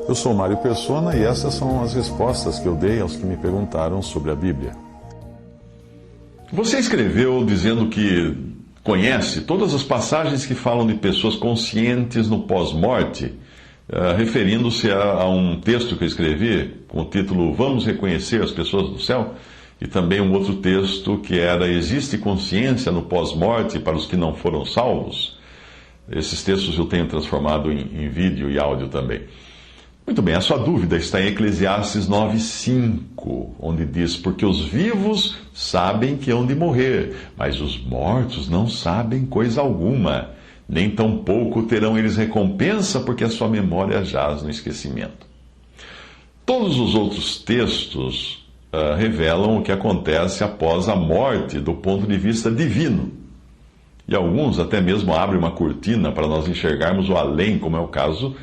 Eu sou Mário Persona e essas são as respostas que eu dei aos que me perguntaram sobre a Bíblia. Você escreveu dizendo que conhece todas as passagens que falam de pessoas conscientes no pós-morte, referindo-se a um texto que eu escrevi com o título Vamos Reconhecer as Pessoas do Céu, e também um outro texto que era Existe consciência no pós-morte para os que não foram salvos? Esses textos eu tenho transformado em vídeo e áudio também. Muito bem, a sua dúvida está em Eclesiastes 9:5, onde diz: Porque os vivos sabem que hão de morrer, mas os mortos não sabem coisa alguma, nem tampouco terão eles recompensa, porque a sua memória jaz no esquecimento. Todos os outros textos revelam o que acontece após a morte do ponto de vista divino. E alguns até mesmo abrem uma cortina para nós enxergarmos o além, como é o caso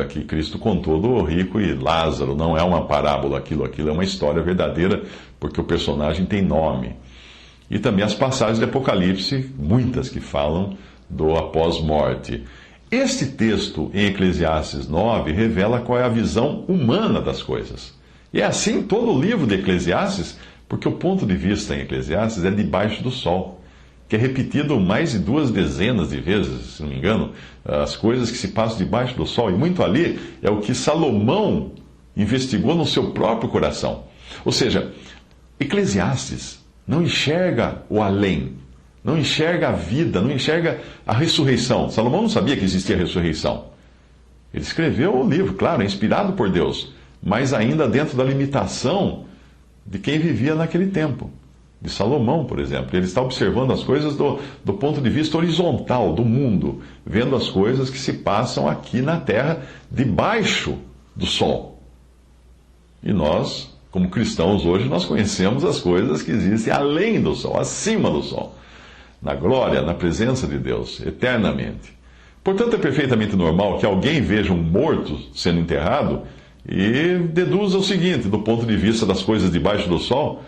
que Cristo contou do rico e Lázaro. Não é uma parábola aquilo é uma história verdadeira, porque o personagem tem nome. E também as passagens de Apocalipse, muitas que falam do após-morte. Este texto em Eclesiastes 9 revela qual é a visão humana das coisas. E é assim todo o livro de Eclesiastes, porque o ponto de vista em Eclesiastes é debaixo do sol, que é repetido mais de 2 dezenas de vezes, se não me engano, as coisas que se passam debaixo do sol. E muito ali é o que Salomão investigou no seu próprio coração. Ou seja, Eclesiastes não enxerga o além, não enxerga a vida, não enxerga a ressurreição. Salomão não sabia que existia ressurreição. Ele escreveu o livro, claro, é inspirado por Deus, mas ainda dentro da limitação de quem vivia naquele tempo. De Salomão, por exemplo. Ele está observando as coisas do ponto de vista horizontal do mundo, vendo as coisas que se passam aqui na terra, debaixo do sol. E nós, como cristãos hoje, nós conhecemos as coisas que existem além do sol, acima do sol, na glória, na presença de Deus, eternamente. Portanto, é perfeitamente normal que alguém veja um morto sendo enterrado e deduza o seguinte, do ponto de vista das coisas debaixo do sol,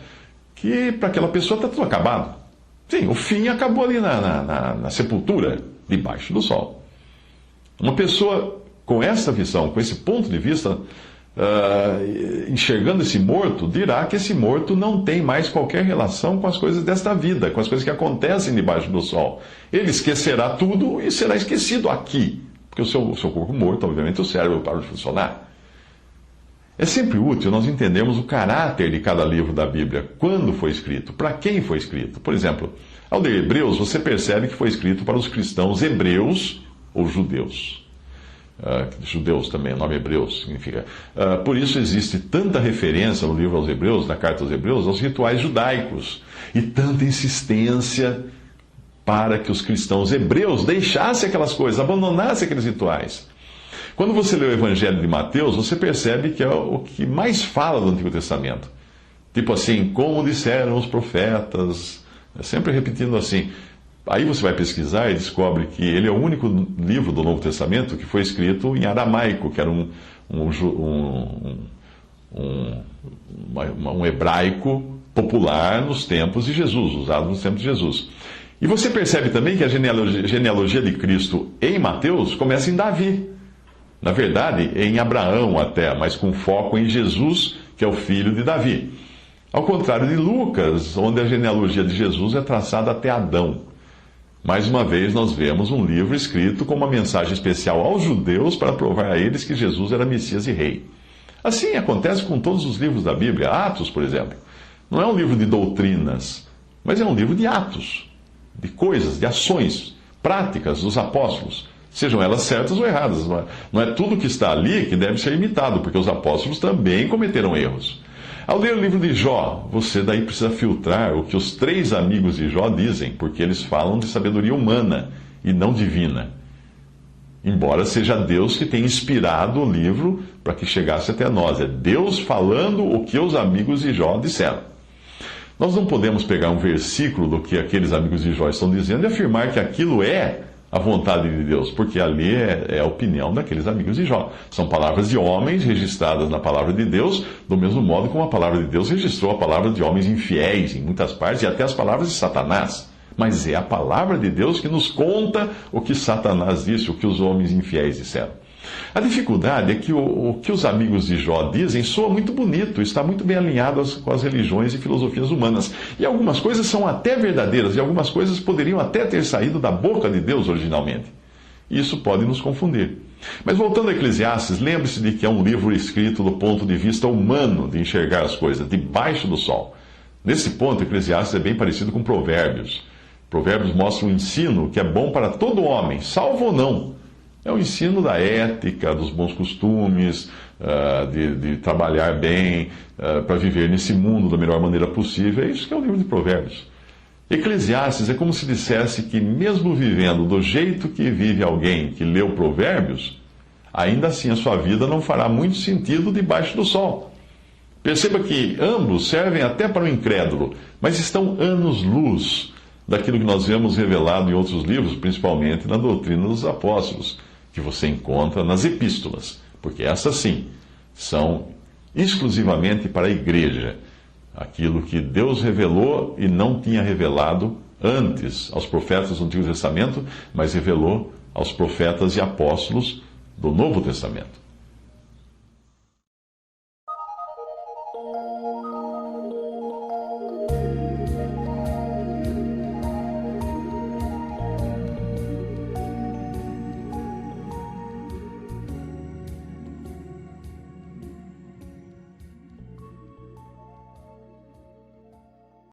que para aquela pessoa está tudo acabado. Sim, o fim acabou ali na sepultura, debaixo do sol. Uma pessoa com essa visão, com esse ponto de vista, enxergando esse morto, dirá que esse morto não tem mais qualquer relação com as coisas desta vida, com as coisas que acontecem debaixo do sol. Ele esquecerá tudo e será esquecido aqui, porque o seu corpo morto, obviamente, o cérebro para de funcionar. É sempre útil nós entendermos o caráter de cada livro da Bíblia, quando foi escrito, para quem foi escrito. Por exemplo, ao ler Hebreus, você percebe que foi escrito para os cristãos hebreus ou judeus. Judeus também, o nome Hebreus significa. Por isso existe tanta referência no livro aos Hebreus, na carta aos Hebreus, aos rituais judaicos, e tanta insistência para que os cristãos hebreus deixassem aquelas coisas, abandonassem aqueles rituais. Quando você lê o Evangelho de Mateus, você percebe que é o que mais fala do Antigo Testamento. Tipo assim, como disseram os profetas, sempre repetindo assim. Aí você vai pesquisar e descobre que ele é o único livro do Novo Testamento que foi escrito em aramaico, que era um hebraico popular nos tempos de Jesus, usado nos tempos de Jesus. E você percebe também que a genealogia de Cristo em Mateus começa em Davi. Na verdade, em Abraão até, mas com foco em Jesus, que é o filho de Davi. Ao contrário de Lucas, onde a genealogia de Jesus é traçada até Adão. Mais uma vez, nós vemos um livro escrito com uma mensagem especial aos judeus para provar a eles que Jesus era Messias e Rei. Assim acontece com todos os livros da Bíblia. Atos, por exemplo, não é um livro de doutrinas, mas é um livro de atos, de coisas, de ações práticas dos apóstolos. Sejam elas certas ou erradas. Não é tudo que está ali que deve ser imitado, porque os apóstolos também cometeram erros. Ao ler o livro de Jó, você daí precisa filtrar o que os 3 amigos de Jó dizem, porque eles falam de sabedoria humana e não divina. Embora seja Deus que tenha inspirado o livro para que chegasse até nós. É Deus falando o que os amigos de Jó disseram. Nós não podemos pegar um versículo do que aqueles amigos de Jó estão dizendo e afirmar que aquilo é a vontade de Deus, porque ali é a opinião daqueles amigos de Jó. São palavras de homens registradas na palavra de Deus, do mesmo modo como a palavra de Deus registrou a palavra de homens infiéis em muitas partes, e até as palavras de Satanás. Mas é a palavra de Deus que nos conta o que Satanás disse, o que os homens infiéis disseram. A dificuldade é que o que os amigos de Jó dizem soa muito bonito, está muito bem alinhado com as religiões e filosofias humanas. E algumas coisas são até verdadeiras, e algumas coisas poderiam até ter saído da boca de Deus originalmente. Isso pode nos confundir. Mas voltando a Eclesiastes, lembre-se de que é um livro escrito do ponto de vista humano de enxergar as coisas, debaixo do sol. Nesse ponto, Eclesiastes é bem parecido com Provérbios. Provérbios mostra um ensino que é bom para todo homem, salvo ou não. É o ensino da ética, dos bons costumes, de trabalhar bem, para viver nesse mundo da melhor maneira possível. É isso que é o livro de Provérbios. Eclesiastes é como se dissesse que, mesmo vivendo do jeito que vive alguém que leu Provérbios, ainda assim a sua vida não fará muito sentido debaixo do sol. Perceba que ambos servem até para o incrédulo, mas estão anos-luz daquilo que nós vemos revelado em outros livros, principalmente na doutrina dos apóstolos, que você encontra nas epístolas, porque essas sim são exclusivamente para a igreja. Aquilo que Deus revelou e não tinha revelado antes aos profetas do Antigo Testamento, mas revelou aos profetas e apóstolos do Novo Testamento.